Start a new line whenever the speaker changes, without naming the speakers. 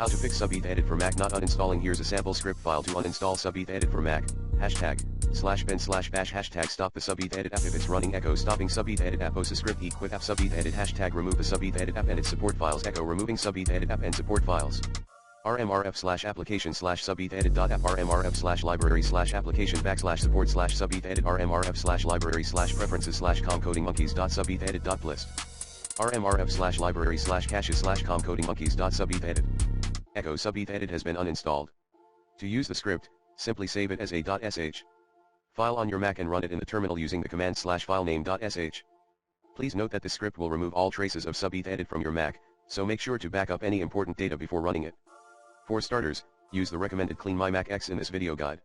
How to fix SubEthaEdit for Mac not uninstalling. Here's a sample script file to uninstall SubEthaEdit for Mac. #bin/bash #stop the SubEthaEdit app if it's running. Echo stopping SubEthaEdit app. Post a script quit app SubEthaEdit #remove the SubEthaEdit app and its support files. Echo removing SubEthaEdit app and support files. rmrf/application/subEthaEdit.app rmrf/library/application \support/subEthaEdit rmrf/library/preferences/com-coding-monkeys.subEthaEdit.list rmrf/library/caches/com-coding-monkeys.subEthaEdit. Echo SubEthaEdit has been uninstalled. To use the script, simply save it as a .sh file on your Mac and run it in the terminal using the command /filename.sh. Please note that this script will remove all traces of SubEthaEdit from your Mac, so make sure to back up any important data before running it. For starters, use the recommended Clean My Mac X in this video guide.